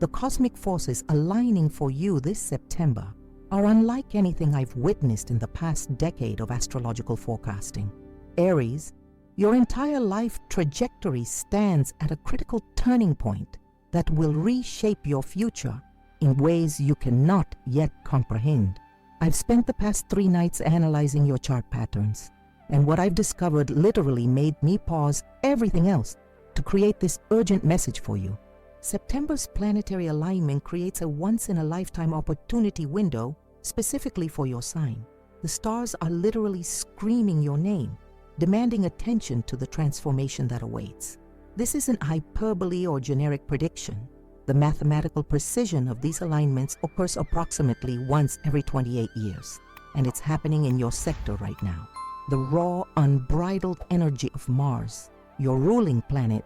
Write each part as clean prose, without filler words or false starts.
The cosmic forces aligning for you this September are unlike anything I've witnessed in the past decade of astrological forecasting. Aries, your entire life trajectory stands at a critical turning point that will reshape your future in ways you cannot yet comprehend. I've spent the past 3 nights analyzing your chart patterns, and what I've discovered literally made me pause everything else to create this urgent message for you. September's planetary alignment creates a once-in-a-lifetime opportunity window specifically for your sign. The stars are literally screaming your name, demanding attention to the transformation that awaits. This isn't hyperbole or generic prediction. The mathematical precision of these alignments occurs approximately once every 28 years, and it's happening in your sector right now. The raw, unbridled energy of Mars, your ruling planet,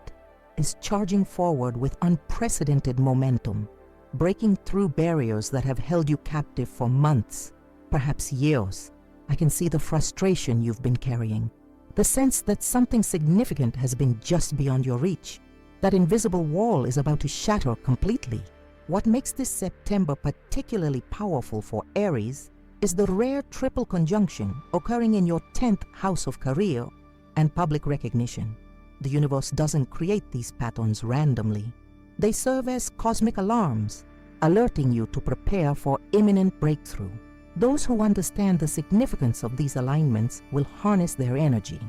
is charging forward with unprecedented momentum, breaking through barriers that have held you captive for months, perhaps years. I can see the frustration you've been carrying, the sense that something significant has been just beyond your reach. That invisible wall is about to shatter completely. What makes this September particularly powerful for Aries is the rare triple conjunction occurring in your 10th house of career and public recognition. The universe doesn't create these patterns randomly. They serve as cosmic alarms, alerting you to prepare for imminent breakthrough. Those who understand the significance of these alignments will harness their energy.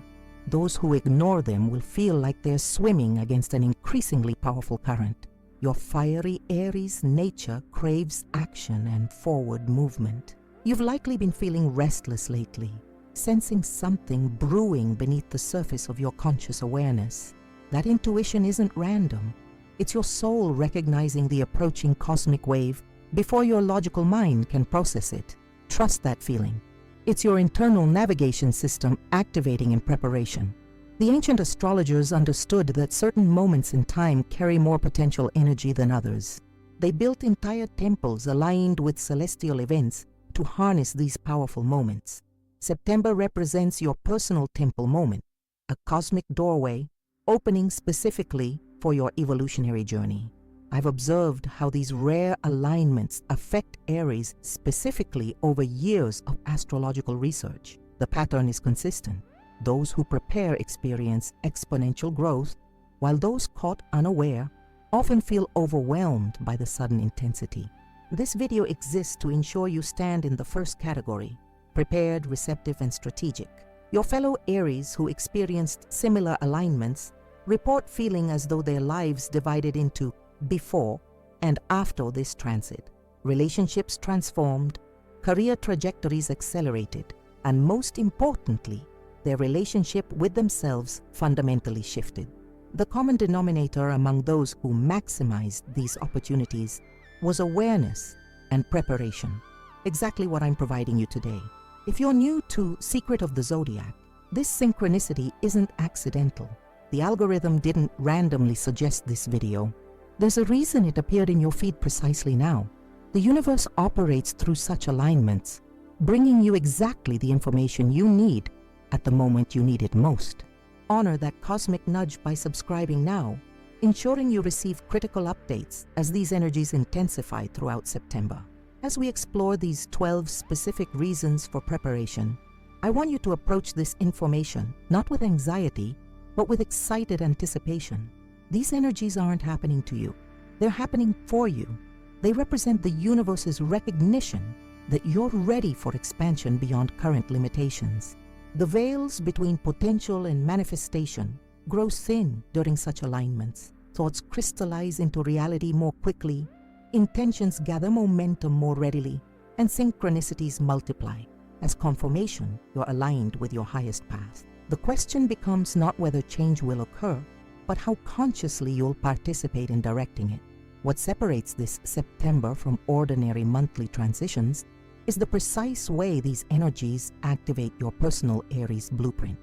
Those who ignore them will feel like they're swimming against an increasingly powerful current. Your fiery Aries nature craves action and forward movement. You've likely been feeling restless lately, sensing something brewing beneath the surface of your conscious awareness. That intuition isn't random. It's your soul recognizing the approaching cosmic wave before your logical mind can process it. Trust that feeling. It's your internal navigation system activating in preparation. The ancient astrologers understood that certain moments in time carry more potential energy than others. They built entire temples aligned with celestial events to harness these powerful moments. September represents your personal temple moment, a cosmic doorway opening specifically for your evolutionary journey. I've observed how these rare alignments affect Aries specifically over years of astrological research. The pattern is consistent. Those who prepare experience exponential growth, while those caught unaware often feel overwhelmed by the sudden intensity. This video exists to ensure you stand in the first category, prepared, receptive, and strategic. Your fellow Aries who experienced similar alignments report feeling as though their lives divided into before and after this transit. Relationships transformed, career trajectories accelerated, and most importantly, their relationship with themselves fundamentally shifted. The common denominator among those who maximized these opportunities was awareness and preparation, exactly what I'm providing you today. If you're new to Secret of the Zodiac, this synchronicity isn't accidental. The algorithm didn't randomly suggest this video. There's a reason it appeared in your feed precisely now. The universe operates through such alignments, bringing you exactly the information you need at the moment you need it most. Honor that cosmic nudge by subscribing now, ensuring you receive critical updates as these energies intensify throughout September. As we explore these 12 specific reasons for preparation, I want you to approach this information not with anxiety, but with excited anticipation. These energies aren't happening to you. They're happening for you. They represent the universe's recognition that you're ready for expansion beyond current limitations. The veils between potential and manifestation grow thin during such alignments. Thoughts crystallize into reality more quickly, intentions gather momentum more readily, and synchronicities multiply. As confirmation, you're aligned with your highest path. The question becomes not whether change will occur, but how consciously you'll participate in directing it. What separates this September from ordinary monthly transitions is the precise way these energies activate your personal Aries blueprint.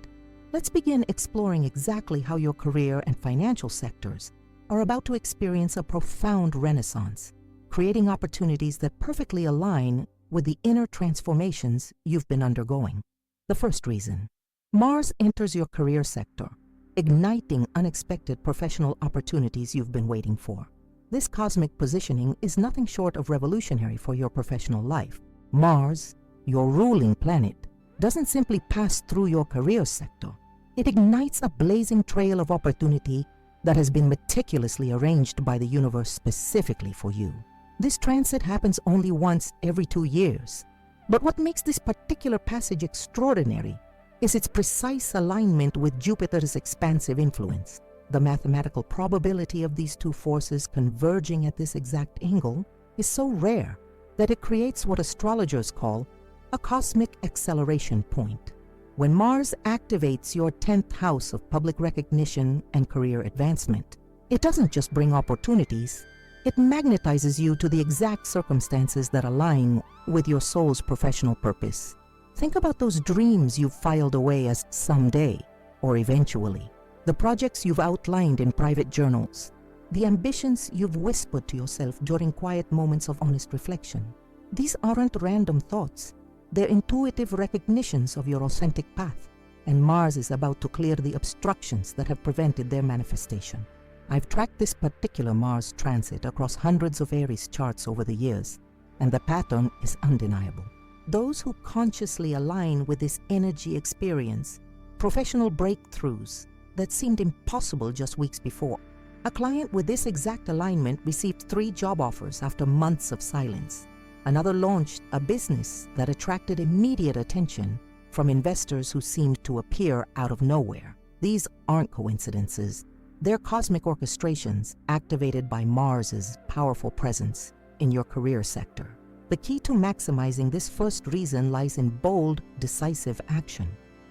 Let's begin exploring exactly how your career and financial sectors are about to experience a profound renaissance, creating opportunities that perfectly align with the inner transformations you've been undergoing. The first reason: Mars enters your career sector, igniting unexpected professional opportunities you've been waiting for. This cosmic positioning is nothing short of revolutionary for your professional life. Mars, your ruling planet, doesn't simply pass through your career sector. It ignites a blazing trail of opportunity that has been meticulously arranged by the universe specifically for you. This transit happens only once every 2 years. But what makes this particular passage extraordinary is its precise alignment with Jupiter's expansive influence. The mathematical probability of these two forces converging at this exact angle is so rare that it creates what astrologers call a cosmic acceleration point. When Mars activates your 10th house of public recognition and career advancement, it doesn't just bring opportunities, it magnetizes you to the exact circumstances that align with your soul's professional purpose. Think about those dreams you've filed away as someday or eventually, the projects you've outlined in private journals, the ambitions you've whispered to yourself during quiet moments of honest reflection. These aren't random thoughts. They're intuitive recognitions of your authentic path, and Mars is about to clear the obstructions that have prevented their manifestation. I've tracked this particular Mars transit across hundreds of Aries charts over the years, and the pattern is undeniable. Those who consciously align with this energy experience professional breakthroughs that seemed impossible just weeks before. A client with this exact alignment received 3 job offers after months of silence. Another launched a business that attracted immediate attention from investors who seemed to appear out of nowhere. These aren't coincidences. They're cosmic orchestrations activated by Mars's powerful presence in your career sector. The key to maximizing this first reason lies in bold, decisive action.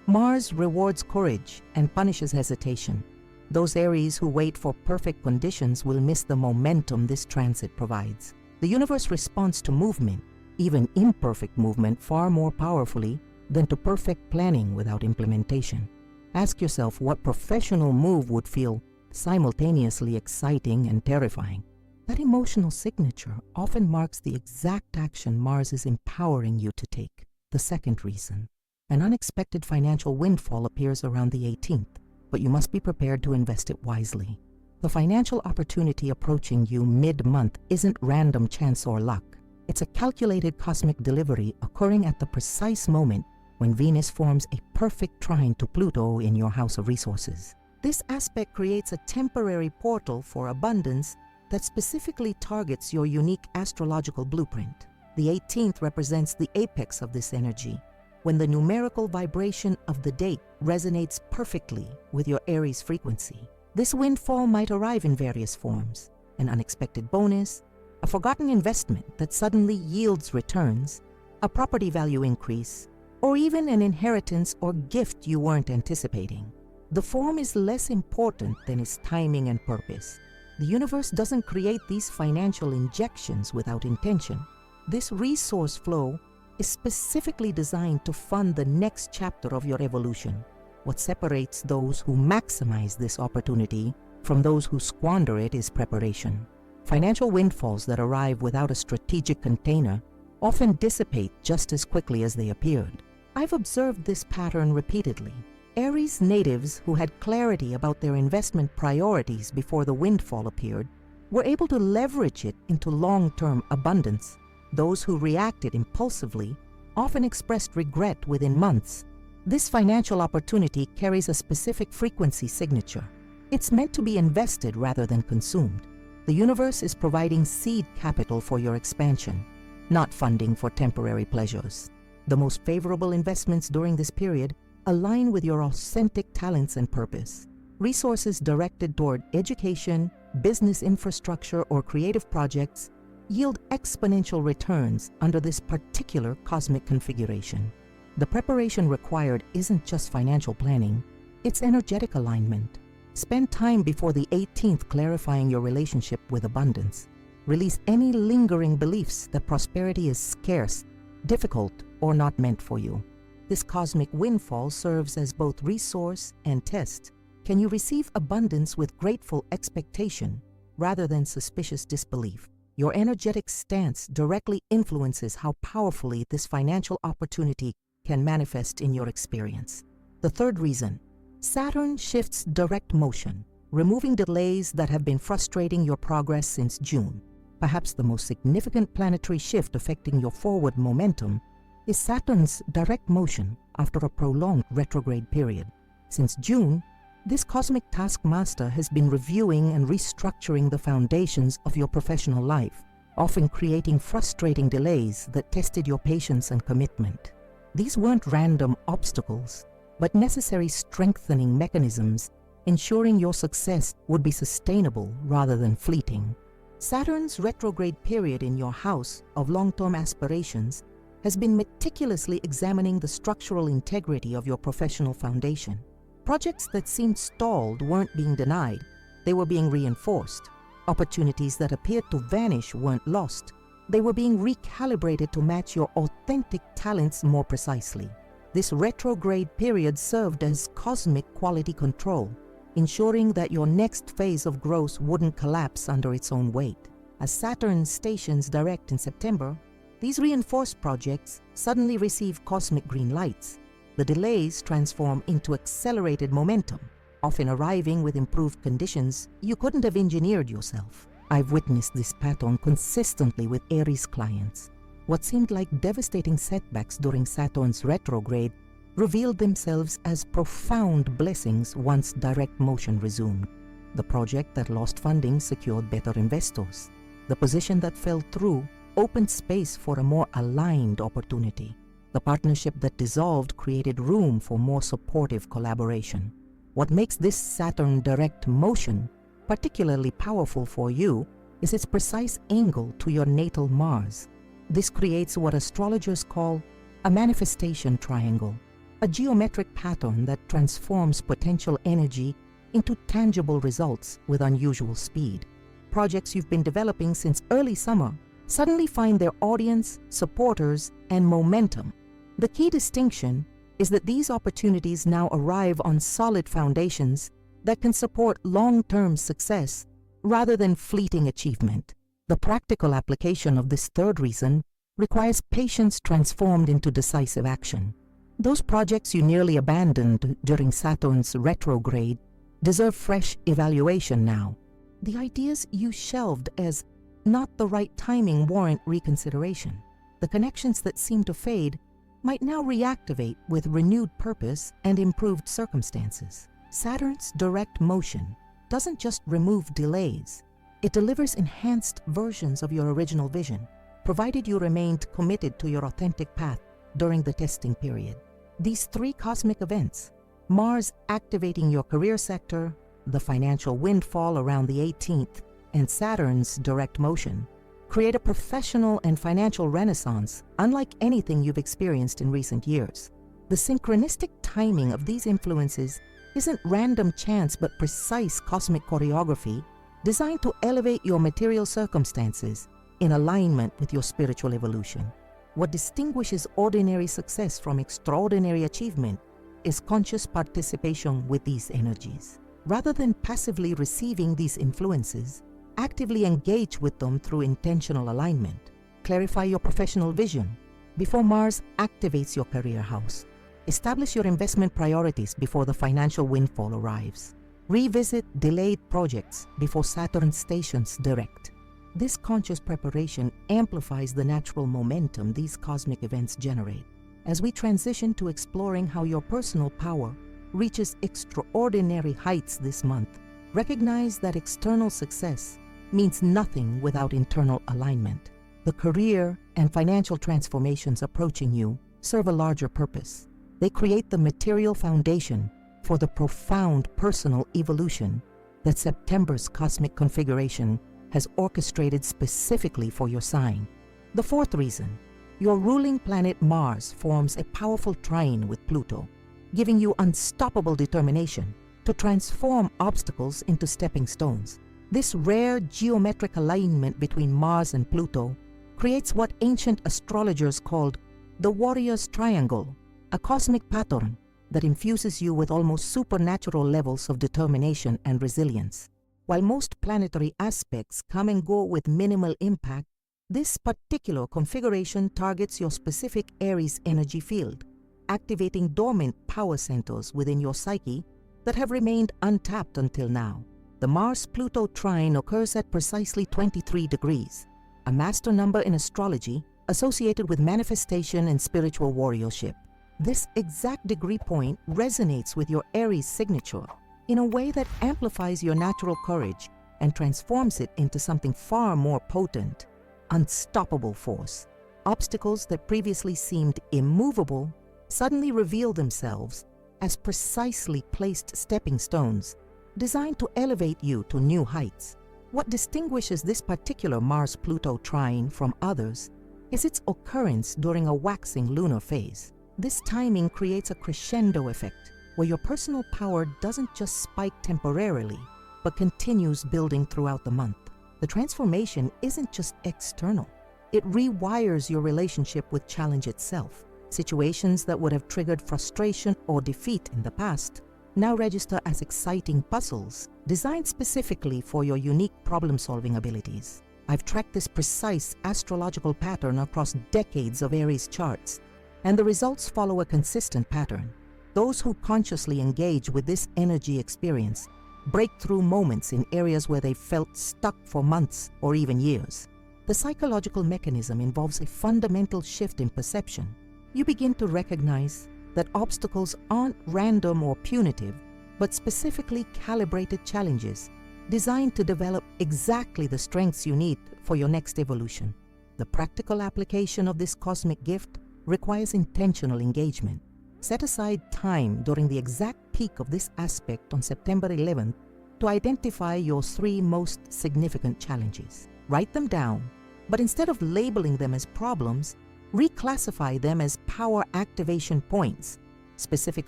Mars rewards courage and punishes hesitation. Those Aries who wait for perfect conditions will miss the momentum this transit provides. The universe responds to movement, even imperfect movement, far more powerfully than to perfect planning without implementation. Ask yourself what professional move would feel simultaneously exciting and terrifying. That emotional signature often marks the exact action Mars is empowering you to take. The second reason. An unexpected financial windfall appears around the 18th, but you must be prepared to invest it wisely. The financial opportunity approaching you mid-month isn't random chance or luck. It's a calculated cosmic delivery occurring at the precise moment when Venus forms a perfect trine to Pluto in your house of resources. This aspect creates a temporary portal for abundance that specifically targets your unique astrological blueprint. The 18th represents the apex of this energy, when the numerical vibration of the date resonates perfectly with your Aries frequency. This windfall might arrive in various forms: an unexpected bonus, a forgotten investment that suddenly yields returns, a property value increase, or even an inheritance or gift you weren't anticipating. The form is less important than its timing and purpose. The universe doesn't create these financial injections without intention. This resource flow is specifically designed to fund the next chapter of your evolution. What separates those who maximize this opportunity from those who squander it is preparation. Financial windfalls that arrive without a strategic container often dissipate just as quickly as they appeared. I've observed this pattern repeatedly. Aries natives who had clarity about their investment priorities before the windfall appeared were able to leverage it into long-term abundance. Those who reacted impulsively often expressed regret within months. This financial opportunity carries a specific frequency signature. It's meant to be invested rather than consumed. The universe is providing seed capital for your expansion, not funding for temporary pleasures. The most favorable investments during this period align with your authentic talents and purpose. Resources directed toward education, business infrastructure, or creative projects yield exponential returns under this particular cosmic configuration. The preparation required isn't just financial planning, it's energetic alignment. Spend time before the 18th clarifying your relationship with abundance. Release any lingering beliefs that prosperity is scarce, difficult, or not meant for you. This cosmic windfall serves as both resource and test. Can you receive abundance with grateful expectation rather than suspicious disbelief? Your energetic stance directly influences how powerfully this financial opportunity can manifest in your experience. The third reason, Saturn shifts direct motion. removing delays that have been frustrating your progress since June. Perhaps the most significant planetary shift affecting your forward momentum is Saturn's direct motion after a prolonged retrograde period. Since June, this cosmic taskmaster has been reviewing and restructuring the foundations of your professional life, often creating frustrating delays that tested your patience and commitment. These weren't random obstacles, but necessary strengthening mechanisms ensuring your success would be sustainable rather than fleeting. Saturn's retrograde period in your house of long-term aspirations has been meticulously examining the structural integrity of your professional foundation. Projects that seemed stalled weren't being denied, they were being reinforced. Opportunities that appeared to vanish weren't lost, they were being recalibrated to match your authentic talents more precisely. This retrograde period served as cosmic quality control, ensuring that your next phase of growth wouldn't collapse under its own weight. As Saturn stations direct in September, these reinforced projects suddenly receive cosmic green lights. The delays transform into accelerated momentum, often arriving with improved conditions you couldn't have engineered yourself. I've witnessed this pattern consistently with Aries clients. What seemed like devastating setbacks during Saturn's retrograde revealed themselves as profound blessings once direct motion resumed. The project that lost funding secured better investors. The position that fell through opened space for a more aligned opportunity. The partnership that dissolved created room for more supportive collaboration. What makes this Saturn direct motion particularly powerful for you is its precise angle to your natal Mars. This creates what astrologers call a manifestation triangle, a geometric pattern that transforms potential energy into tangible results with unusual speed. Projects you've been developing since early summer suddenly find their audience, supporters, and momentum. The key distinction is that these opportunities now arrive on solid foundations that can support long-term success rather than fleeting achievement. The practical application of this third reason requires patience transformed into decisive action. Those projects you nearly abandoned during Saturn's retrograde deserve fresh evaluation now. The ideas you shelved as not the right timing warrant reconsideration. The connections that seem to fade might now reactivate with renewed purpose and improved circumstances. Saturn's direct motion doesn't just remove delays, it delivers enhanced versions of your original vision, provided you remained committed to your authentic path during the testing period. These three cosmic events, Mars activating your career sector, the financial windfall around the 18th, and Saturn's direct motion, create a professional and financial renaissance unlike anything you've experienced in recent years. The synchronistic timing of these influences isn't random chance but precise cosmic choreography designed to elevate your material circumstances in alignment with your spiritual evolution. What distinguishes ordinary success from extraordinary achievement is conscious participation with these energies. Rather than passively receiving these influences, actively engage with them through intentional alignment. Clarify your professional vision before Mars activates your career house. Establish your investment priorities before the financial windfall arrives. Revisit delayed projects before Saturn stations direct. This conscious preparation amplifies the natural momentum these cosmic events generate. As we transition to exploring how your personal power reaches extraordinary heights this month, recognize that external success means nothing without internal alignment. The career and financial transformations approaching you serve a larger purpose. They create the material foundation for the profound personal evolution that September's cosmic configuration has orchestrated specifically for your sign. The fourth reason, your ruling planet Mars forms a powerful trine with Pluto, giving you unstoppable determination to transform obstacles into stepping stones. This rare geometric alignment between Mars and Pluto creates what ancient astrologers called the warrior's triangle, a cosmic pattern that infuses you with almost supernatural levels of determination and resilience. While most planetary aspects come and go with minimal impact, this particular configuration targets your specific Aries energy field, activating dormant power centers within your psyche that have remained untapped until now. The Mars-Pluto trine occurs at precisely 23 degrees, a master number in astrology associated with manifestation and spiritual warriorship. This exact degree point resonates with your Aries signature in a way that amplifies your natural courage and transforms it into something far more potent, unstoppable force. Obstacles that previously seemed immovable suddenly reveal themselves as precisely placed stepping stones designed to elevate you to new heights. What distinguishes this particular Mars-Pluto trine from others is its occurrence during a waxing lunar phase. This timing creates a crescendo effect where your personal power doesn't just spike temporarily, but continues building throughout the month. The transformation isn't just external. It rewires your relationship with challenge itself. Situations that would have triggered frustration or defeat in the past now register as exciting puzzles designed specifically for your unique problem-solving abilities. I've tracked this precise astrological pattern across decades of Aries charts, and the results follow a consistent pattern. Those who consciously engage with this energy experience break through moments in areas where they felt stuck for months or even years. The psychological mechanism involves a fundamental shift in perception. You begin to recognize that obstacles aren't random or punitive, but specifically calibrated challenges designed to develop exactly the strengths you need for your next evolution. The practical application of this cosmic gift requires intentional engagement. Set aside time during the exact peak of this aspect on September 11th to identify your 3 most significant challenges. Write them down, but instead of labeling them as problems, reclassify them as power activation points, specific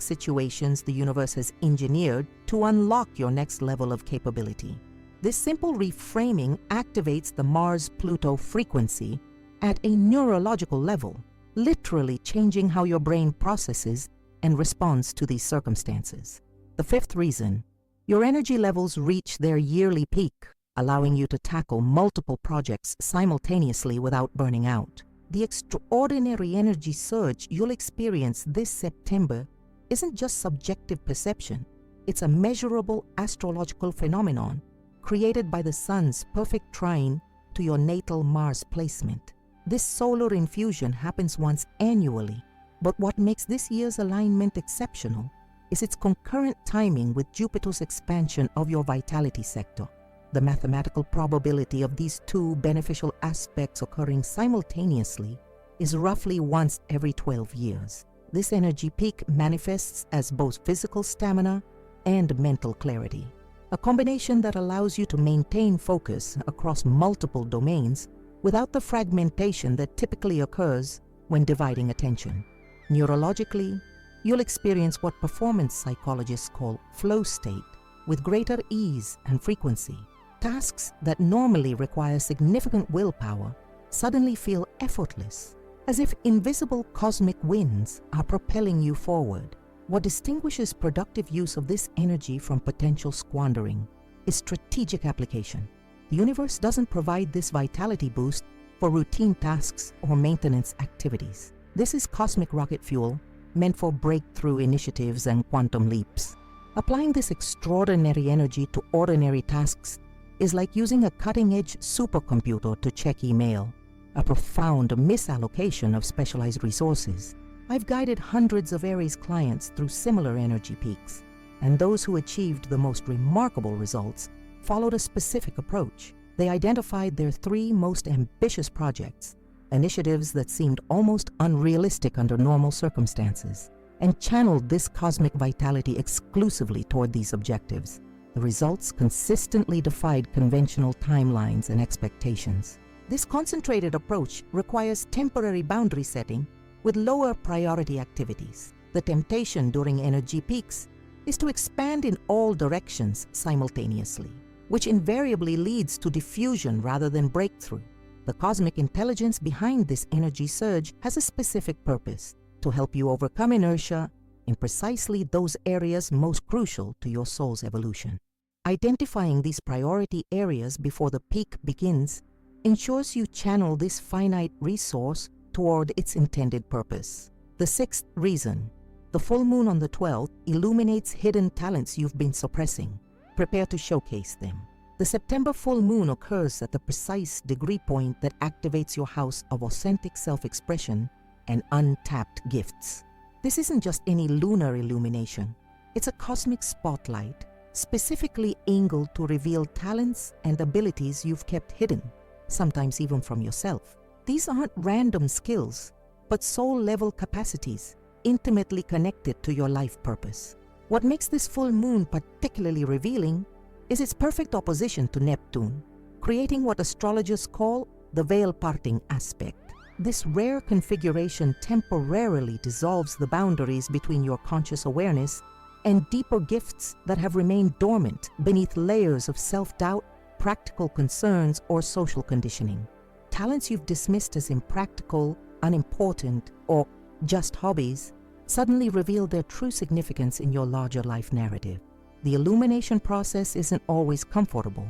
situations the universe has engineered to unlock your next level of capability. This simple reframing activates the Mars-Pluto frequency at a neurological level, literally changing how your brain processes and responds to these circumstances. The 5th reason, your energy levels reach their yearly peak, allowing you to tackle multiple projects simultaneously without burning out. The extraordinary energy surge you'll experience this September isn't just subjective perception. It's a measurable astrological phenomenon created by the Sun's perfect trine to your natal Mars placement. This solar infusion happens once annually, but what makes this year's alignment exceptional is its concurrent timing with Jupiter's expansion of your vitality sector. The mathematical probability of these 2 beneficial aspects occurring simultaneously is roughly once every 12 years. This energy peak manifests as both physical stamina and mental clarity, a combination that allows you to maintain focus across multiple domains without the fragmentation that typically occurs when dividing attention. Neurologically, you'll experience what performance psychologists call flow state with greater ease and frequency. Tasks that normally require significant willpower suddenly feel effortless, as if invisible cosmic winds are propelling you forward. What distinguishes productive use of this energy from potential squandering is strategic application. The universe doesn't provide this vitality boost for routine tasks or maintenance activities. This is cosmic rocket fuel meant for breakthrough initiatives and quantum leaps. Applying this extraordinary energy to ordinary tasks is like using a cutting-edge supercomputer to check email, a profound misallocation of specialized resources. I've guided hundreds of Aries clients through similar energy peaks, and those who achieved the most remarkable results followed a specific approach. They identified their 3 most ambitious projects, initiatives that seemed almost unrealistic under normal circumstances, and channeled this cosmic vitality exclusively toward these objectives. The results consistently defied conventional timelines and expectations. This concentrated approach requires temporary boundary setting with lower priority activities. The temptation during energy peaks is to expand in all directions simultaneously, which invariably leads to diffusion rather than breakthrough. The cosmic intelligence behind this energy surge has a specific purpose: to help you overcome inertia in precisely those areas most crucial to your soul's evolution. Identifying these priority areas before the peak begins ensures you channel this finite resource toward its intended purpose. The 6th reason, the full moon on the 12th illuminates hidden talents you've been suppressing. prepare to showcase them. The September full moon occurs at the precise degree point that activates your house of authentic self-expression and untapped gifts. This isn't just any lunar illumination. It's a cosmic spotlight, specifically angled to reveal talents and abilities you've kept hidden, sometimes even from yourself. These aren't random skills, but soul-level capacities, intimately connected to your life purpose. What makes this full moon particularly revealing is its perfect opposition to Neptune, creating what astrologers call the veil-parting aspect. This rare configuration temporarily dissolves the boundaries between your conscious awareness and deeper gifts that have remained dormant beneath layers of self-doubt, practical concerns, or social conditioning. Talents you've dismissed as impractical, unimportant, or just hobbies suddenly reveal their true significance in your larger life narrative. The illumination process isn't always comfortable.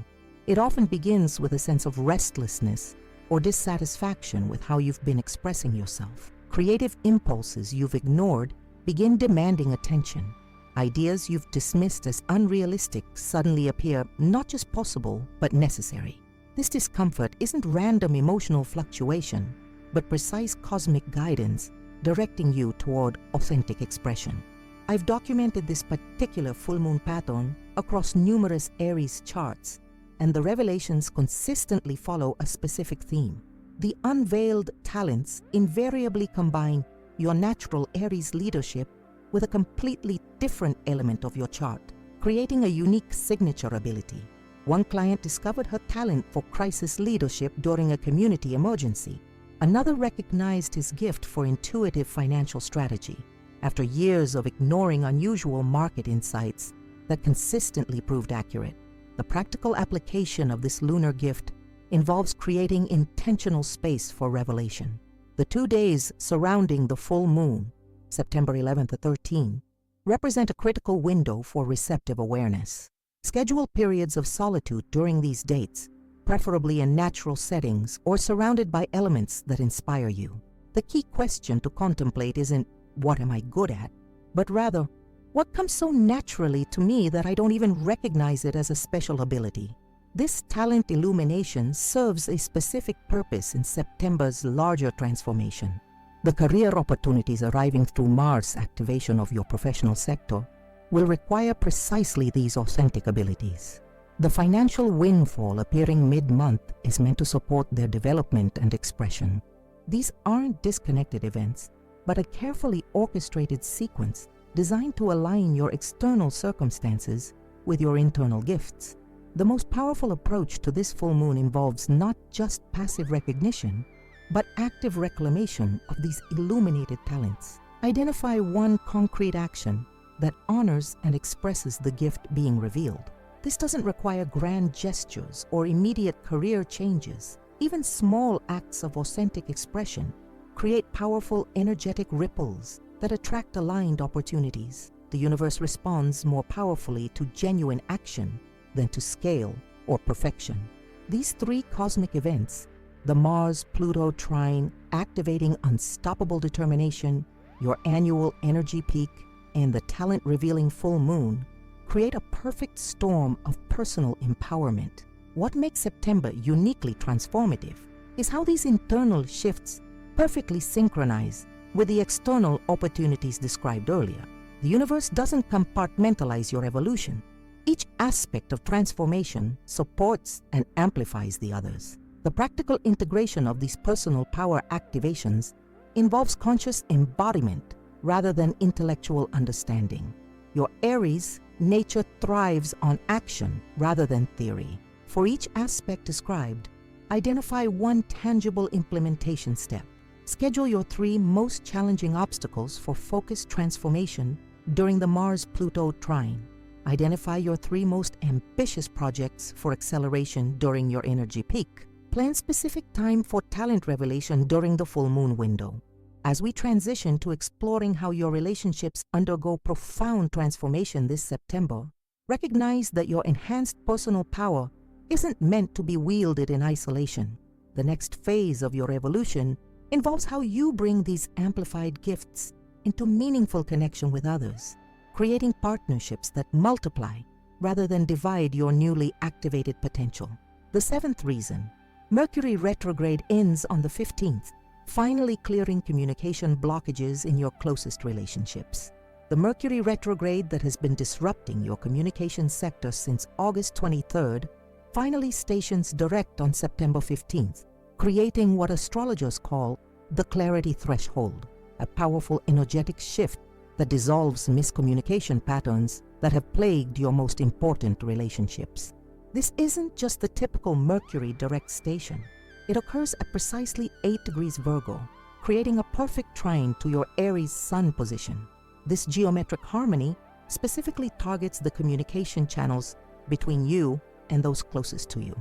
It often begins with a sense of restlessness or dissatisfaction with how you've been expressing yourself. Creative impulses you've ignored begin demanding attention. Ideas you've dismissed as unrealistic suddenly appear not just possible, but necessary. This discomfort isn't random emotional fluctuation, but precise cosmic guidance directing you toward authentic expression. I've documented this particular full moon pattern across numerous Aries charts, and the revelations consistently follow a specific theme. The unveiled talents invariably combine your natural Aries leadership with a completely different element of your chart, creating a unique signature ability. One client discovered her talent for crisis leadership during a community emergency. Another recognized his gift for intuitive financial strategy after years of ignoring unusual market insights that consistently proved accurate. The practical application of this lunar gift involves creating intentional space for revelation. The 2 days surrounding the full moon, September 11th to 13th, represent a critical window for receptive awareness. Schedule periods of solitude during these dates, preferably in natural settings or surrounded by elements that inspire you. The key question to contemplate isn't, "What am I good at?" but rather, "What comes so naturally to me that I don't even recognize it as a special ability?" This talent illumination serves a specific purpose in September's larger transformation. The career opportunities arriving through Mars' activation of your professional sector will require precisely these authentic abilities. The financial windfall appearing mid-month is meant to support their development and expression. These aren't disconnected events, but a carefully orchestrated sequence designed to align your external circumstances with your internal gifts. The most powerful approach to this full moon involves not just passive recognition, but active reclamation of these illuminated talents. Identify one concrete action that honors and expresses the gift being revealed. This doesn't require grand gestures or immediate career changes. Even small acts of authentic expression create powerful energetic ripples that attract aligned opportunities. The universe responds more powerfully to genuine action than to scale or perfection. These 3 cosmic events, the Mars-Pluto trine activating unstoppable determination, your annual energy peak, and the talent-revealing full moon, create a perfect storm of personal empowerment. What makes September uniquely transformative is how these internal shifts perfectly synchronize with the external opportunities described earlier. The universe doesn't compartmentalize your evolution. Each aspect of transformation supports and amplifies the others. The practical integration of these personal power activations involves conscious embodiment rather than intellectual understanding. Your Aries nature thrives on action rather than theory. For each aspect described, identify one tangible implementation step. Schedule your 3 most challenging obstacles for focused transformation during the Mars-Pluto trine. Identify your 3 most ambitious projects for acceleration during your energy peak. Plan specific time for talent revelation during the full moon window. As we transition to exploring how your relationships undergo profound transformation this September, recognize that your enhanced personal power isn't meant to be wielded in isolation. The next phase of your evolution involves how you bring these amplified gifts into meaningful connection with others, creating partnerships that multiply rather than divide your newly activated potential. The seventh reason, Mercury retrograde ends on the 15th, finally clearing communication blockages in your closest relationships. The Mercury retrograde that has been disrupting your communication sector since August 23rd finally stations direct on September 15th, creating what astrologers call the clarity threshold, a powerful energetic shift that dissolves miscommunication patterns that have plagued your most important relationships. This isn't just the typical Mercury direct station. It occurs at precisely 8 degrees Virgo, creating a perfect trine to your Aries Sun position. This geometric harmony specifically targets the communication channels between you and those closest to you.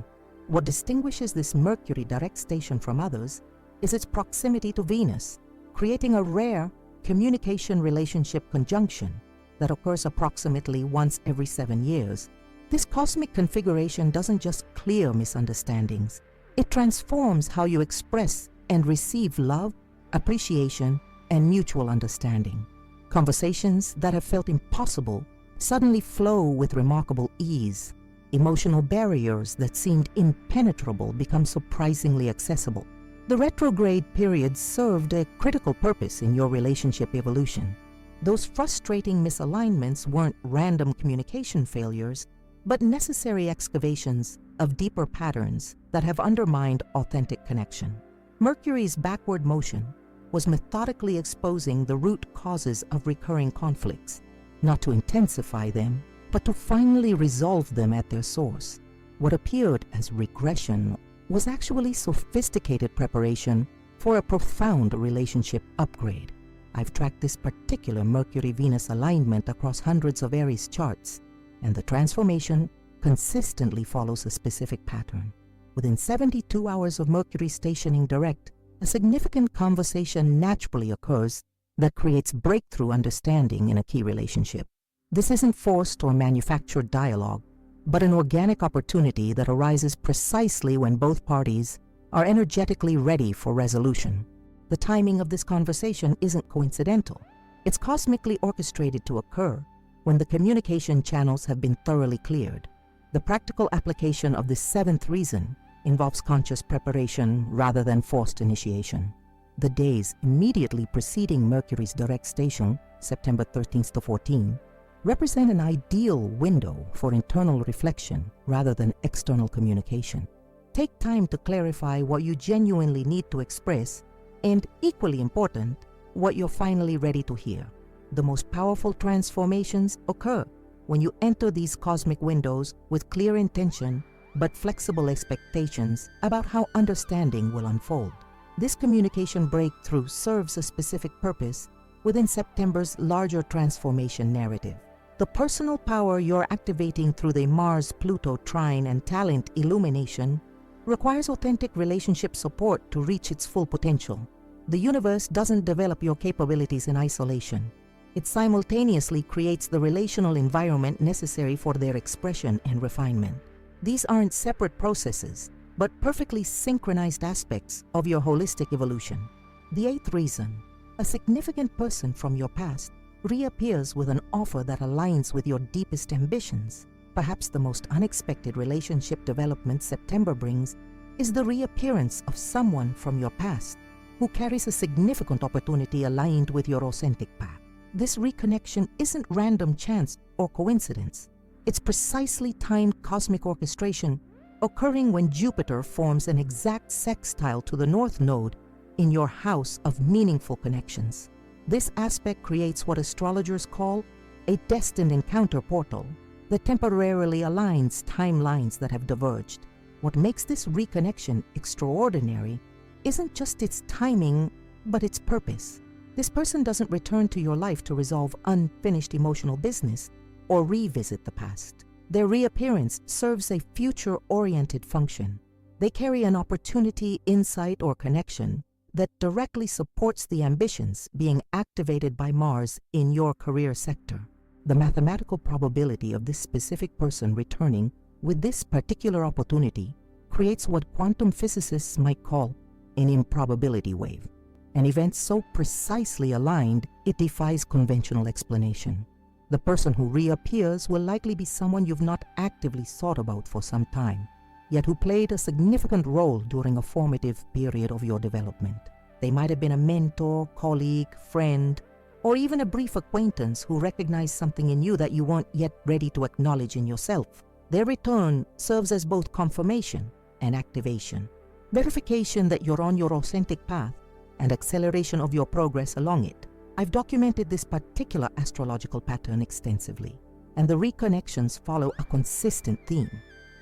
What distinguishes this Mercury direct station from others is its proximity to Venus, creating a rare communication relationship conjunction that occurs approximately once every 7 years. This cosmic configuration doesn't just clear misunderstandings, it transforms how you express and receive love, appreciation, and mutual understanding. Conversations that have felt impossible suddenly flow with remarkable ease. Emotional barriers that seemed impenetrable become surprisingly accessible. The retrograde period served a critical purpose in your relationship evolution. Those frustrating misalignments weren't random communication failures, but necessary excavations of deeper patterns that have undermined authentic connection. Mercury's backward motion was methodically exposing the root causes of recurring conflicts, not to intensify them, but to finally resolve them at their source. What appeared as regression was actually sophisticated preparation for a profound relationship upgrade. I've tracked this particular Mercury-Venus alignment across hundreds of Aries charts, and the transformation consistently follows a specific pattern. Within 72 hours of Mercury stationing direct, a significant conversation naturally occurs that creates breakthrough understanding in a key relationship. This isn't forced or manufactured dialogue, but an organic opportunity that arises precisely when both parties are energetically ready for resolution. The timing of this conversation isn't coincidental. It's cosmically orchestrated to occur when the communication channels have been thoroughly cleared. The practical application of this seventh reason involves conscious preparation rather than forced initiation. The days immediately preceding Mercury's direct station, September 13th to 14th, represent an ideal window for internal reflection rather than external communication. Take time to clarify what you genuinely need to express, and equally important, what you're finally ready to hear. The most powerful transformations occur when you enter these cosmic windows with clear intention but flexible expectations about how understanding will unfold. This communication breakthrough serves a specific purpose within September's larger transformation narrative. The personal power you're activating through the Mars-Pluto trine and talent illumination requires authentic relationship support to reach its full potential. The universe doesn't develop your capabilities in isolation. It simultaneously creates the relational environment necessary for their expression and refinement. These aren't separate processes, but perfectly synchronized aspects of your holistic evolution. The eighth reason, a significant person from your past reappears with an offer that aligns with your deepest ambitions. Perhaps the most unexpected relationship development September brings is the reappearance of someone from your past who carries a significant opportunity aligned with your authentic path. This reconnection isn't random chance or coincidence. It's precisely timed cosmic orchestration occurring when Jupiter forms an exact sextile to the North Node in your house of meaningful connections. This aspect creates what astrologers call a destined encounter portal that temporarily aligns timelines that have diverged. What makes this reconnection extraordinary isn't just its timing, but its purpose. This person doesn't return to your life to resolve unfinished emotional business or revisit the past. Their reappearance serves a future-oriented function. They carry an opportunity, insight, or connection that directly supports the ambitions being activated by Mars in your career sector. The mathematical probability of this specific person returning with this particular opportunity creates what quantum physicists might call an improbability wave. An event so precisely aligned, it defies conventional explanation. The person who reappears will likely be someone you've not actively thought about for some time, yet who played a significant role during a formative period of your development. They might have been a mentor, colleague, friend, or even a brief acquaintance who recognized something in you that you weren't yet ready to acknowledge in yourself. Their return serves as both confirmation and activation, verification that you're on your authentic path and acceleration of your progress along it. I've documented this particular astrological pattern extensively, and the reconnections follow a consistent theme.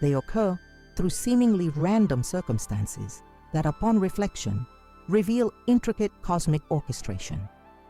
They occur through seemingly random circumstances that, upon reflection, reveal intricate cosmic orchestration.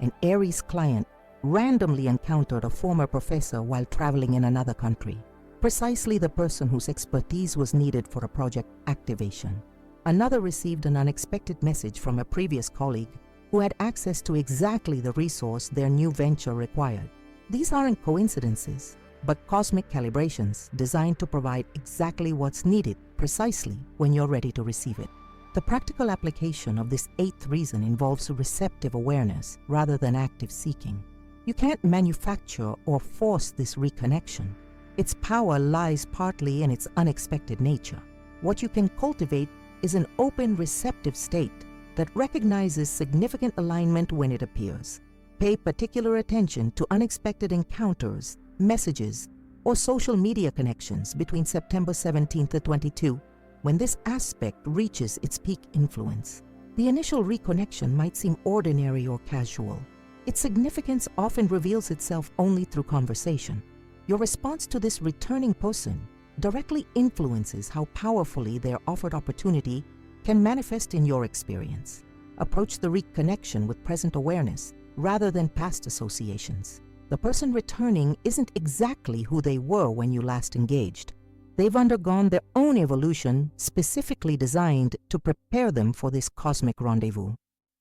An Aries client randomly encountered a former professor while traveling in another country, precisely the person whose expertise was needed for a project activation. Another received an unexpected message from a previous colleague who had access to exactly the resource their new venture required. These aren't coincidences, but cosmic calibrations designed to provide exactly what's needed precisely when you're ready to receive it. The practical application of this eighth reason involves receptive awareness rather than active seeking. You can't manufacture or force this reconnection. Its power lies partly in its unexpected nature. What you can cultivate is an open, receptive state that recognizes significant alignment when it appears. Pay particular attention to unexpected encounters, messages, or social media connections between September 17th to 22, when this aspect reaches its peak influence. The initial reconnection might seem ordinary or casual. Its significance often reveals itself only through conversation. Your response to this returning person directly influences how powerfully their offered opportunity can manifest in your experience. Approach the reconnection with present awareness rather than past associations. The person returning isn't exactly who they were when you last engaged. They've undergone their own evolution specifically designed to prepare them for this cosmic rendezvous.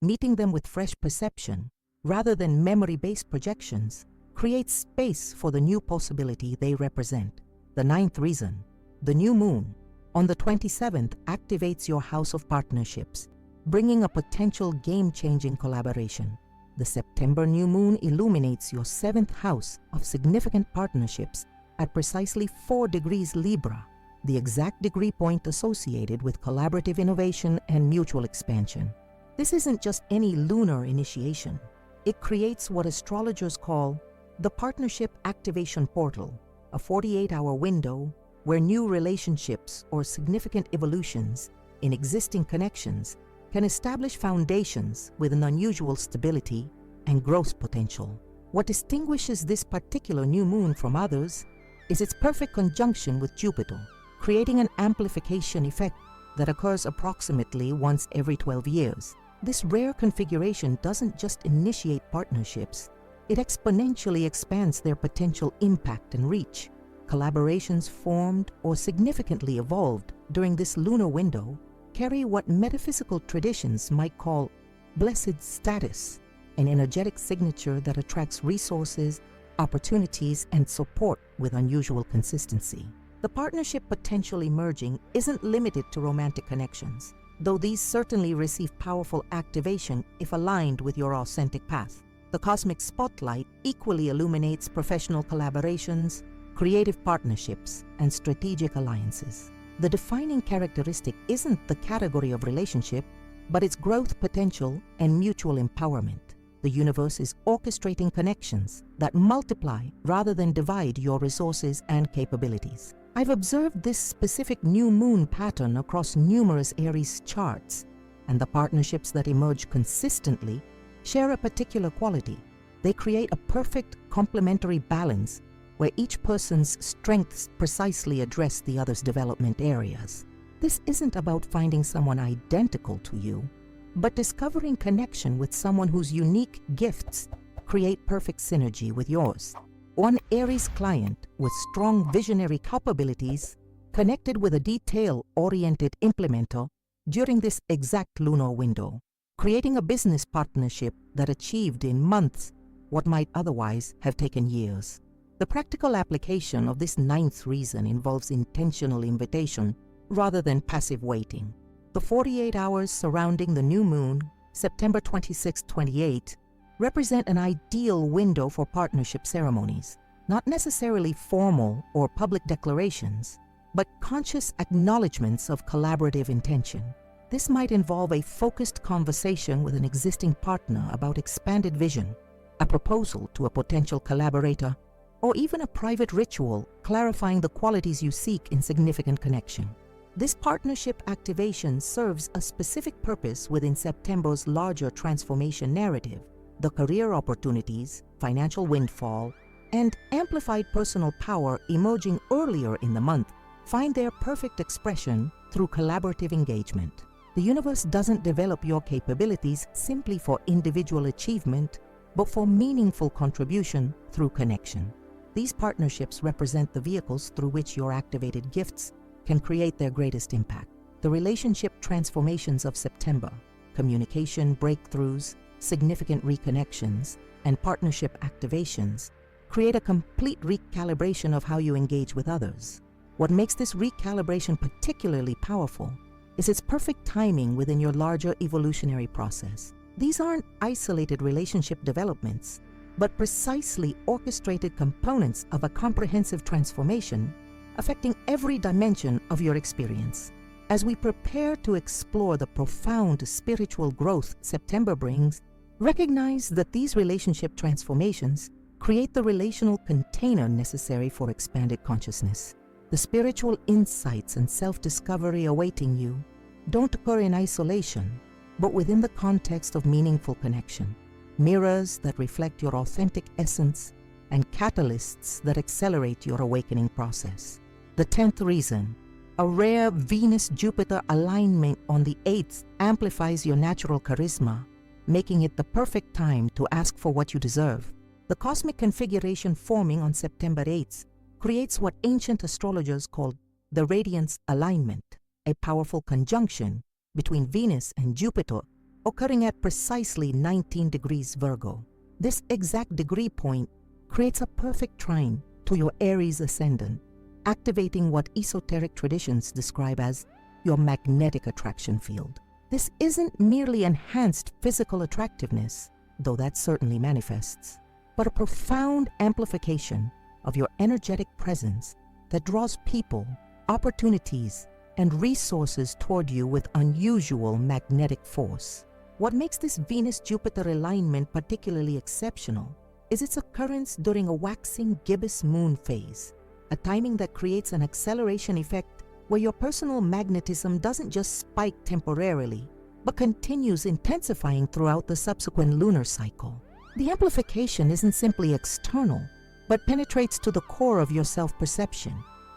Meeting them with fresh perception rather than memory-based projections creates space for the new possibility they represent. The ninth reason, the new moon, on the 27th activates your house of partnerships, bringing a potential game-changing collaboration. The September new moon illuminates your 7th house of significant partnerships at precisely 4 degrees Libra, the exact degree point associated with collaborative innovation and mutual expansion. This isn't just any lunar initiation. It creates what astrologers call the Partnership Activation Portal, a 48-hour window where new relationships or significant evolutions in existing connections can establish foundations with an unusual stability and growth potential. What distinguishes this particular new moon from others is its perfect conjunction with Jupiter, creating an amplification effect that occurs approximately once every 12 years. This rare configuration doesn't just initiate partnerships, it exponentially expands their potential impact and reach. Collaborations formed or significantly evolved during this lunar window carry what metaphysical traditions might call blessed status, an energetic signature that attracts resources, opportunities, and support with unusual consistency. The partnership potential emerging isn't limited to romantic connections, though these certainly receive powerful activation if aligned with your authentic path. The cosmic spotlight equally illuminates professional collaborations, creative partnerships, and strategic alliances. The defining characteristic isn't the category of relationship, but its growth potential and mutual empowerment. The universe is orchestrating connections that multiply rather than divide your resources and capabilities. I've observed this specific new moon pattern across numerous Aries charts, and the partnerships that emerge consistently share a particular quality. They create a perfect complementary balance where each person's strengths precisely address the other's development areas. This isn't about finding someone identical to you, but discovering connection with someone whose unique gifts create perfect synergy with yours. One Aries client with strong visionary capabilities connected with a detail-oriented implementer during this exact lunar window, creating a business partnership that achieved in months what might otherwise have taken years. The practical application of this ninth reason involves intentional invitation rather than passive waiting. The 48 hours surrounding the new moon, September 26-28, represent an ideal window for partnership ceremonies. not necessarily formal or public declarations, but conscious acknowledgments of collaborative intention. This might involve a focused conversation with an existing partner about expanded vision, a proposal to a potential collaborator, or even a private ritual clarifying the qualities you seek in significant connection. This partnership activation serves a specific purpose within September's larger transformation narrative. The career opportunities, financial windfall, and amplified personal power emerging earlier in the month find their perfect expression through collaborative engagement. The universe doesn't develop your capabilities simply for individual achievement, but for meaningful contribution through connection. These partnerships represent the vehicles through which your activated gifts can create their greatest impact. The relationship transformations of September, communication breakthroughs, significant reconnections, and partnership activations create a complete recalibration of how you engage with others. What makes this recalibration particularly powerful is its perfect timing within your larger evolutionary process. These aren't isolated relationship developments, but precisely orchestrated components of a comprehensive transformation affecting every dimension of your experience. As we prepare to explore the profound spiritual growth September brings, recognize that these relationship transformations create the relational container necessary for expanded consciousness. The spiritual insights and self-discovery awaiting you don't occur in isolation, but within the context of meaningful connection, mirrors that reflect your authentic essence and catalysts that accelerate your awakening process. The 10th reason, a rare Venus-Jupiter alignment on the 8th amplifies your natural charisma, making it the perfect time to ask for what you deserve. The cosmic configuration forming on September 8th creates what ancient astrologers called the radiance alignment, a powerful conjunction between Venus and Jupiter occurring at precisely 19 degrees Virgo. This exact degree point creates a perfect trine to your Aries ascendant, activating what esoteric traditions describe as your magnetic attraction field. This isn't merely enhanced physical attractiveness, though that certainly manifests, but a profound amplification of your energetic presence that draws people, opportunities, and resources toward you with unusual magnetic force. What makes this Venus-Jupiter alignment particularly exceptional is its occurrence during a waxing gibbous moon phase, a timing that creates an acceleration effect where your personal magnetism doesn't just spike temporarily, but continues intensifying throughout the subsequent lunar cycle. The amplification isn't simply external, but penetrates to the core of your self-perception,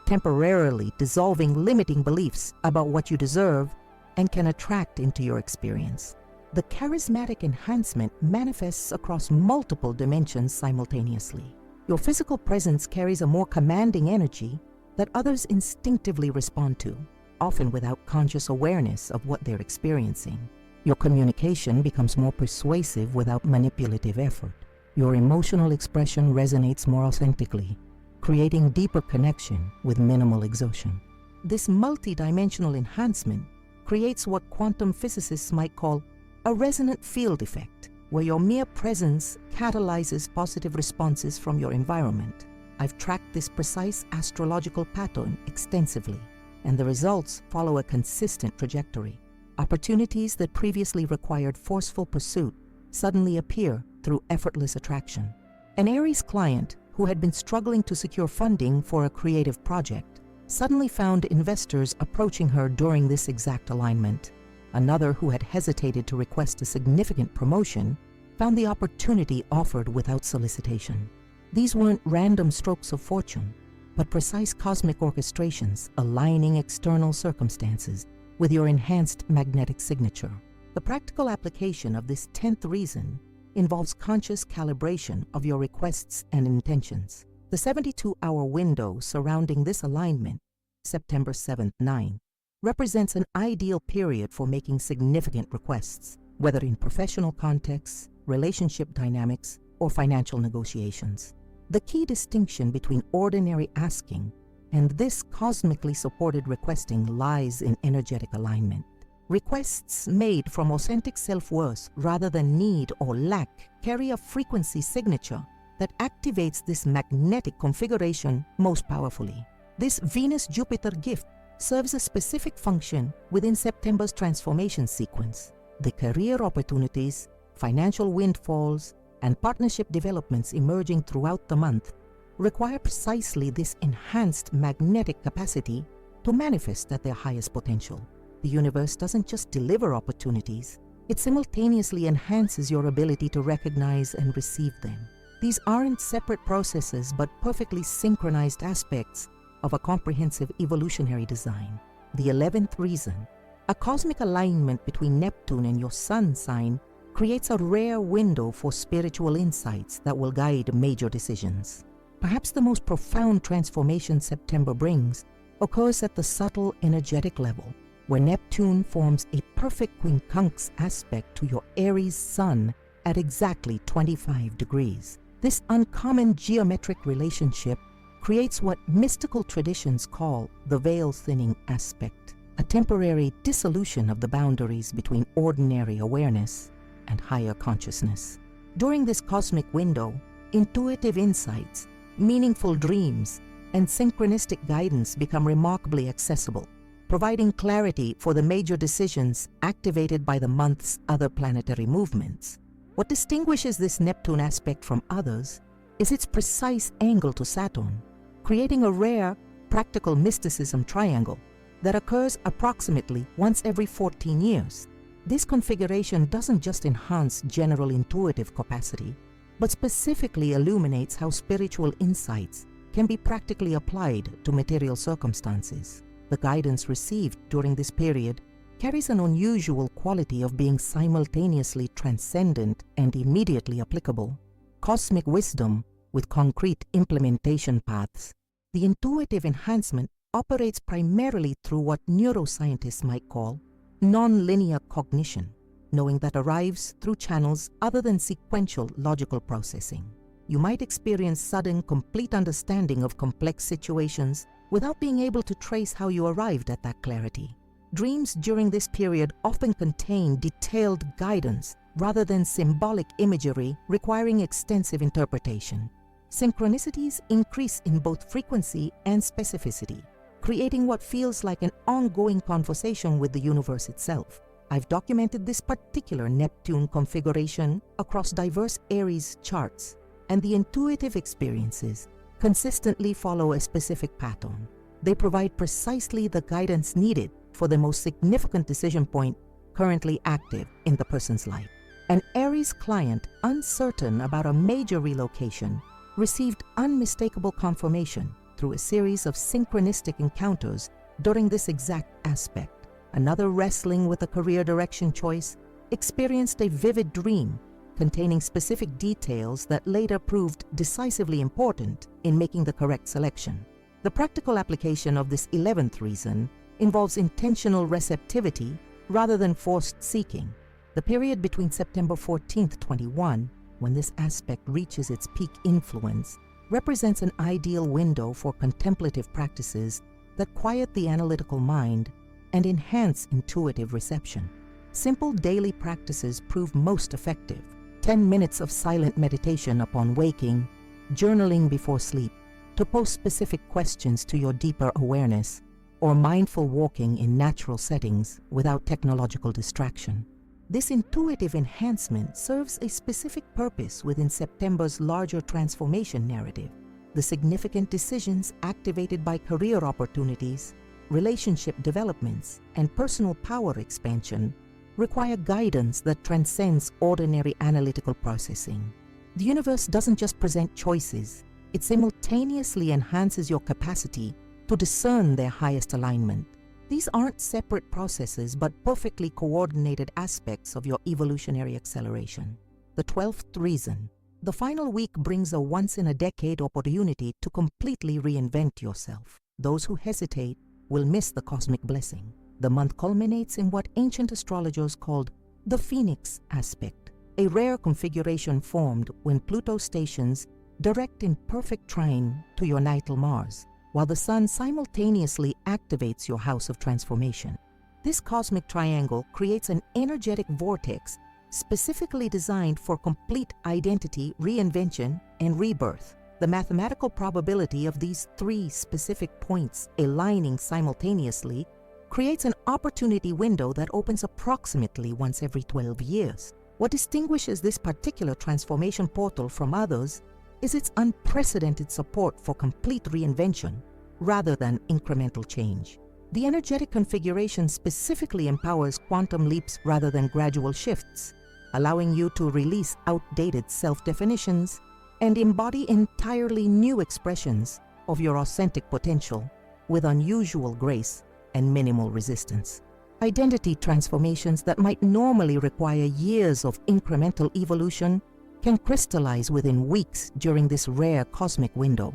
temporarily dissolving limiting beliefs about what you deserve and can attract into your experience. The charismatic enhancement manifests across multiple dimensions simultaneously. Your physical presence carries a more commanding energy that others instinctively respond to, often without conscious awareness of what they're experiencing. Your communication becomes more persuasive without manipulative effort. Your emotional expression resonates more authentically, creating deeper connection with minimal exertion. This multidimensional enhancement creates what quantum physicists might call a resonant field effect, where your mere presence catalyzes positive responses from your environment. I've tracked this precise astrological pattern extensively, and the results follow a consistent trajectory. Opportunities that previously required forceful pursuit suddenly appear through effortless attraction. An Aries client who had been struggling to secure funding for a creative project suddenly found investors approaching her during this exact alignment. Another who had hesitated to request a significant promotion found the opportunity offered without solicitation. These weren't random strokes of fortune, but precise cosmic orchestrations aligning external circumstances with your enhanced magnetic signature. The practical application of this 10th reason involves conscious calibration of your requests and intentions. The 72-hour window surrounding this alignment, September 7th, 9, represents an ideal period for making significant requests, whether in professional contexts, relationship dynamics, or financial negotiations. The key distinction between ordinary asking and this cosmically supported requesting lies in energetic alignment. Requests made from authentic self-worth rather than need or lack carry a frequency signature that activates this magnetic configuration most powerfully. This Venus-Jupiter gift serves a specific function within September's transformation sequence. The career opportunities, financial windfalls, and partnership developments emerging throughout the month require precisely this enhanced magnetic capacity to manifest at their highest potential. The universe doesn't just deliver opportunities, it simultaneously enhances your ability to recognize and receive them. These aren't separate processes but perfectly synchronized aspects of a comprehensive evolutionary design. The 11th reason, a cosmic alignment between Neptune and your Sun sign creates a rare window for spiritual insights that will guide major decisions. Perhaps the most profound transformation September brings occurs at the subtle energetic level, where Neptune forms a perfect quincunx aspect to your Aries Sun at exactly 25 degrees. This uncommon geometric relationship creates what mystical traditions call the veil-thinning aspect, a temporary dissolution of the boundaries between ordinary awareness and higher consciousness. During this cosmic window, intuitive insights, meaningful dreams, and synchronistic guidance become remarkably accessible, providing clarity for the major decisions activated by the month's other planetary movements. What distinguishes this Neptune aspect from others is its precise angle to Saturn, creating a rare, practical mysticism triangle that occurs approximately once every 14 years. This configuration doesn't just enhance general intuitive capacity, but specifically illuminates how spiritual insights can be practically applied to material circumstances. The guidance received during this period carries an unusual quality of being simultaneously transcendent and immediately applicable. Cosmic wisdom with concrete implementation paths. The intuitive enhancement operates primarily through what neuroscientists might call non-linear cognition, knowing that arrives through channels other than sequential logical processing. You might experience sudden, complete understanding of complex situations without being able to trace how you arrived at that clarity. Dreams during this period often contain detailed guidance rather than symbolic imagery requiring extensive interpretation. Synchronicities increase in both frequency and specificity, creating what feels like an ongoing conversation with the universe itself. I've documented this particular Neptune configuration across diverse Aries charts, and the intuitive experiences consistently follow a specific pattern. They provide precisely the guidance needed for the most significant decision point currently active in the person's life. An Aries client uncertain about a major relocation received unmistakable confirmation through a series of synchronistic encounters during this exact aspect. Another wrestling with a career direction choice experienced a vivid dream containing specific details that later proved decisively important in making the correct selection. The practical application of this 11th reason involves intentional receptivity rather than forced seeking. The period between September 14th, 21, when this aspect reaches its peak influence, represents an ideal window for contemplative practices that quiet the analytical mind and enhance intuitive reception. Simple daily practices prove most effective. 10 minutes of silent meditation upon waking, journaling before sleep, to pose specific questions to your deeper awareness, or mindful walking in natural settings without technological distraction. This intuitive enhancement serves a specific purpose within September's larger transformation narrative. The significant decisions activated by career opportunities, relationship developments, and personal power expansion require guidance that transcends ordinary analytical processing. The universe doesn't just present choices, it simultaneously enhances your capacity to discern their highest alignment. These aren't separate processes but perfectly coordinated aspects of your evolutionary acceleration. The 12th reason. The final week brings a once-in-a-decade opportunity to completely reinvent yourself. Those who hesitate will miss the cosmic blessing. The month culminates in what ancient astrologers called the Phoenix aspect, a rare configuration formed when Pluto stations direct in perfect trine to your natal Mars, while the Sun simultaneously activates your house of transformation. This cosmic triangle creates an energetic vortex specifically designed for complete identity reinvention and rebirth. The mathematical probability of these 3 specific points aligning simultaneously creates an opportunity window that opens approximately once every 12 years. What distinguishes this particular transformation portal from others is its unprecedented support for complete reinvention rather than incremental change. The energetic configuration specifically empowers quantum leaps rather than gradual shifts, allowing you to release outdated self-definitions and embody entirely new expressions of your authentic potential with unusual grace and minimal resistance. Identity transformations that might normally require years of incremental evolution can crystallize within weeks during this rare cosmic window.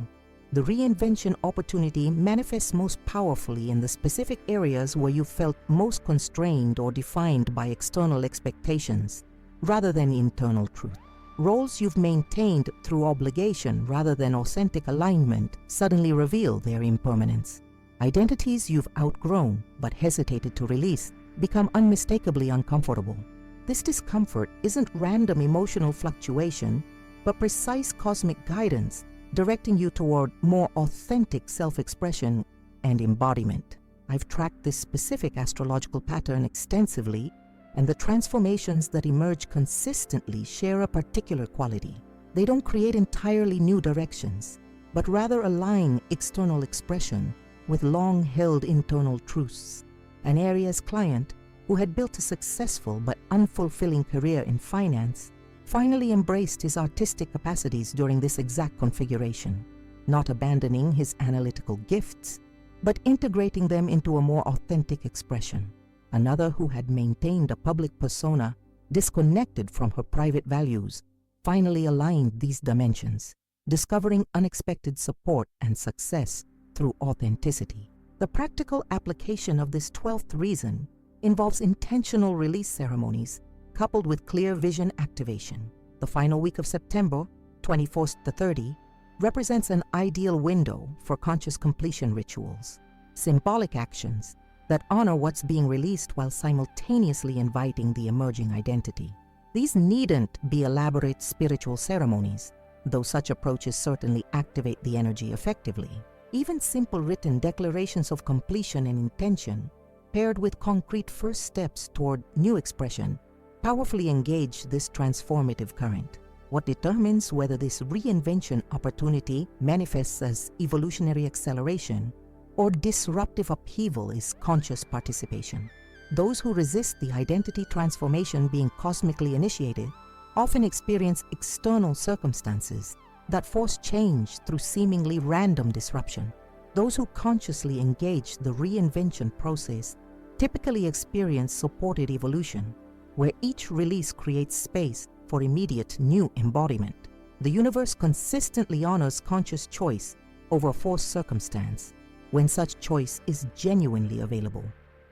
The reinvention opportunity manifests most powerfully in the specific areas where you felt most constrained or defined by external expectations rather than internal truth. Roles you've maintained through obligation rather than authentic alignment suddenly reveal their impermanence. Identities you've outgrown but hesitated to release become unmistakably uncomfortable. This discomfort isn't random emotional fluctuation, but precise cosmic guidance directing you toward more authentic self-expression and embodiment. I've tracked this specific astrological pattern extensively, and the transformations that emerge consistently share a particular quality. They don't create entirely new directions, but rather align external expression with long-held internal truths. An Aries client who had built a successful but unfulfilling career in finance finally embraced his artistic capacities during this exact configuration, not abandoning his analytical gifts, but integrating them into a more authentic expression. Another who had maintained a public persona disconnected from her private values finally aligned these dimensions, discovering unexpected support and success through authenticity. The practical application of this 12th reason involves intentional release ceremonies coupled with clear vision activation. The final week of September, 24th to 30, represents an ideal window for conscious completion rituals, symbolic actions that honor what's being released while simultaneously inviting the emerging identity. These needn't be elaborate spiritual ceremonies, though such approaches certainly activate the energy effectively. Even simple written declarations of completion and intention, paired with concrete first steps toward new expression, powerfully engage this transformative current. What determines whether this reinvention opportunity manifests as evolutionary acceleration or disruptive upheaval is conscious participation. Those who resist the identity transformation being cosmically initiated often experience external circumstances that force change through seemingly random disruption. Those who consciously engage the reinvention process typically experience supported evolution, where each release creates space for immediate new embodiment. The universe consistently honors conscious choice over forced circumstance when such choice is genuinely available.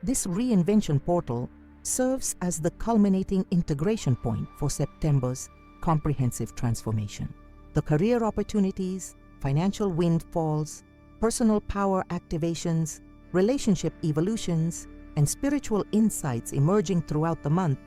This reinvention portal serves as the culminating integration point for September's comprehensive transformation. The career opportunities, financial windfalls, personal power activations, relationship evolutions, and spiritual insights emerging throughout the month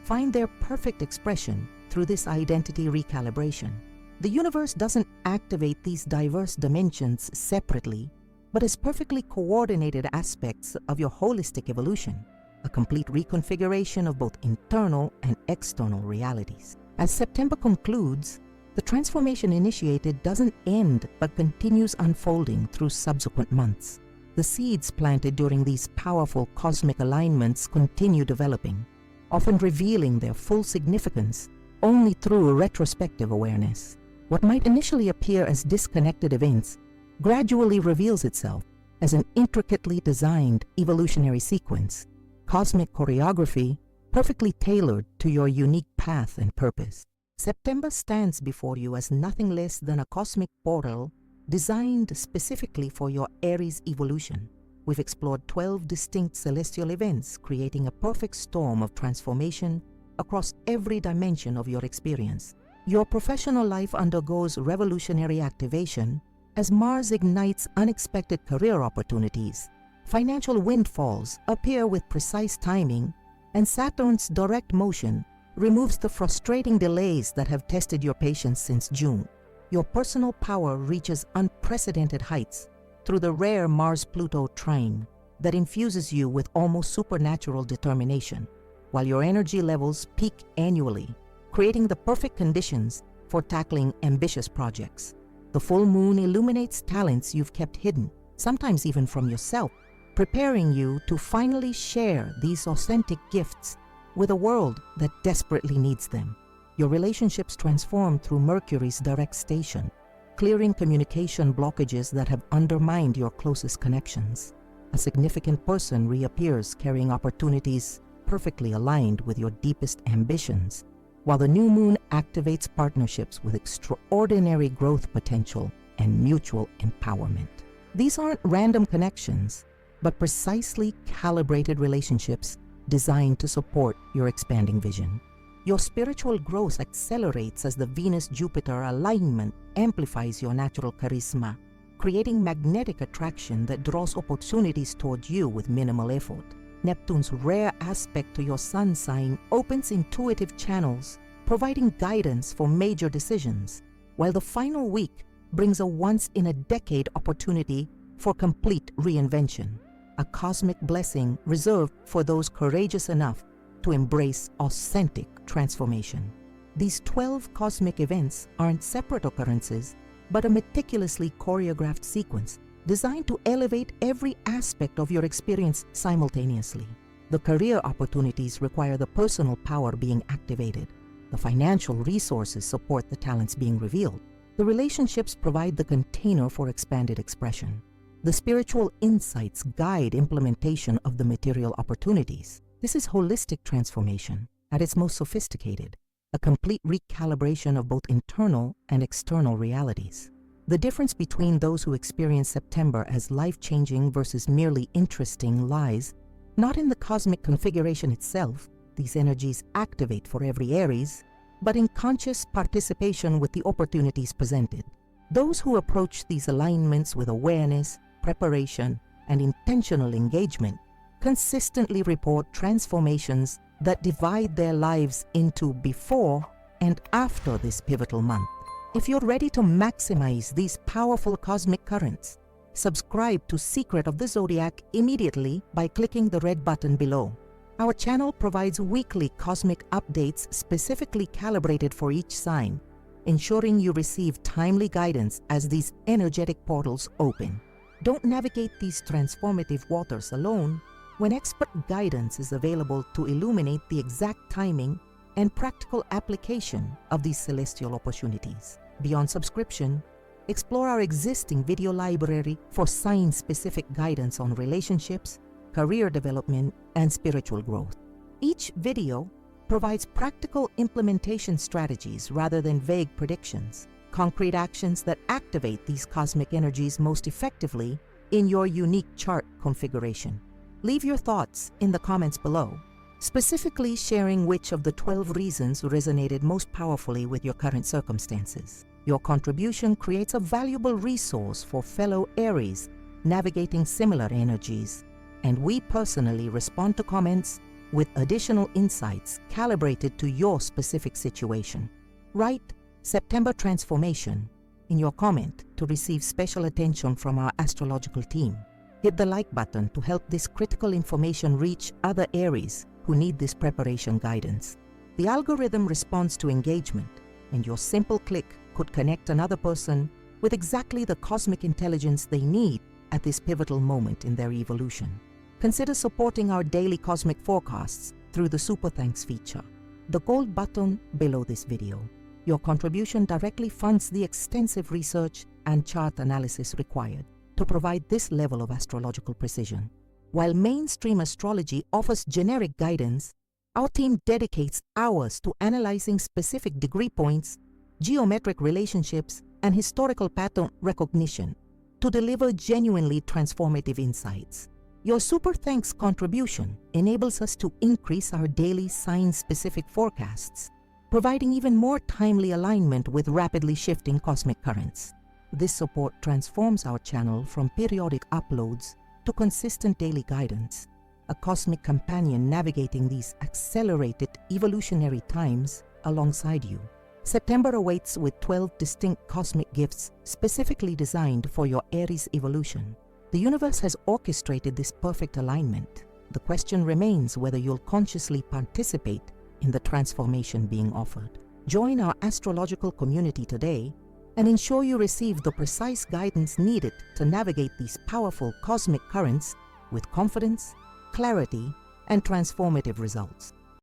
find their perfect expression through this identity recalibration. The universe doesn't activate these diverse dimensions separately, but as perfectly coordinated aspects of your holistic evolution, a complete reconfiguration of both internal and external realities. As September concludes, the transformation initiated doesn't end but continues unfolding through subsequent months. The seeds planted during these powerful cosmic alignments continue developing, often revealing their full significance only through a retrospective awareness. What might initially appear as disconnected events gradually reveals itself as an intricately designed evolutionary sequence, cosmic choreography perfectly tailored to your unique path and purpose. September stands before you as nothing less than a cosmic portal designed specifically for your Aries evolution. We've explored 12 distinct celestial events, creating a perfect storm of transformation across every dimension of your experience. Your professional life undergoes revolutionary activation as Mars ignites unexpected career opportunities. Financial windfalls appear with precise timing, and Saturn's direct motion removes the frustrating delays that have tested your patience since June. Your personal power reaches unprecedented heights through the rare Mars-Pluto trine that infuses you with almost supernatural determination, while your energy levels peak annually, creating the perfect conditions for tackling ambitious projects. The full moon illuminates talents you've kept hidden, sometimes even from yourself, preparing you to finally share these authentic gifts with a world that desperately needs them. Your relationships transform through Mercury's direct station, clearing communication blockages that have undermined your closest connections. A significant person reappears carrying opportunities perfectly aligned with your deepest ambitions, while the new moon activates partnerships with extraordinary growth potential and mutual empowerment. These aren't random connections, but precisely calibrated relationships designed to support your expanding vision. Your spiritual growth accelerates as the Venus-Jupiter alignment amplifies your natural charisma, creating magnetic attraction that draws opportunities toward you with minimal effort. Neptune's rare aspect to your sun sign opens intuitive channels, providing guidance for major decisions, while the final week brings a once-in-a-decade opportunity for complete reinvention, a cosmic blessing reserved for those courageous enough to embrace authentic transformation. These 12 cosmic events aren't separate occurrences, but a meticulously choreographed sequence designed to elevate every aspect of your experience simultaneously. The career opportunities require the personal power being activated. The financial resources support the talents being revealed. The relationships provide the container for expanded expression. The spiritual insights guide implementation of the material opportunities. This is holistic transformation at its most sophisticated, a complete recalibration of both internal and external realities. The difference between those who experience September as life-changing versus merely interesting lies not in the cosmic configuration itself, these energies activate for every Aries, but in conscious participation with the opportunities presented. Those who approach these alignments with awareness, preparation, and intentional engagement consistently report transformations that divide their lives into before and after this pivotal month. If you're ready to maximize these powerful cosmic currents, subscribe to Secret of the Zodiac immediately by clicking the red button below. Our channel provides weekly cosmic updates specifically calibrated for each sign, ensuring you receive timely guidance as these energetic portals open. Don't navigate these transformative waters alone when expert guidance is available to illuminate the exact timing and practical application of these celestial opportunities. Beyond subscription, explore our existing video library for sign-specific guidance on relationships, career development, and spiritual growth. Each video provides practical implementation strategies rather than vague predictions, concrete actions that activate these cosmic energies most effectively in your unique chart configuration. Leave your thoughts in the comments below, specifically sharing which of the 12 reasons resonated most powerfully with your current circumstances. Your contribution creates a valuable resource for fellow Aries navigating similar energies, and we personally respond to comments with additional insights calibrated to your specific situation. Write September Transformation in your comment to receive special attention from our astrological team. Hit the like button to help this critical information reach other Aries who need this preparation guidance. The algorithm responds to engagement, and your simple click could connect another person with exactly the cosmic intelligence they need at this pivotal moment in their evolution. Consider supporting our daily cosmic forecasts through the Super Thanks feature, the gold button below this video. Your contribution directly funds the extensive research and chart analysis required to provide this level of astrological precision. While mainstream astrology offers generic guidance, our team dedicates hours to analyzing specific degree points, geometric relationships, and historical pattern recognition to deliver genuinely transformative insights. Your Super Thanks contribution enables us to increase our daily sign-specific forecasts, providing even more timely alignment with rapidly shifting cosmic currents. This support transforms our channel from periodic uploads to consistent daily guidance, a cosmic companion navigating these accelerated evolutionary times alongside you. September awaits with 12 distinct cosmic gifts specifically designed for your Aries evolution. The universe has orchestrated this perfect alignment. The question remains whether you'll consciously participate in the transformation being offered. Join our astrological community today and ensure you receive the precise guidance needed to navigate these powerful cosmic currents with confidence, clarity, and transformative results.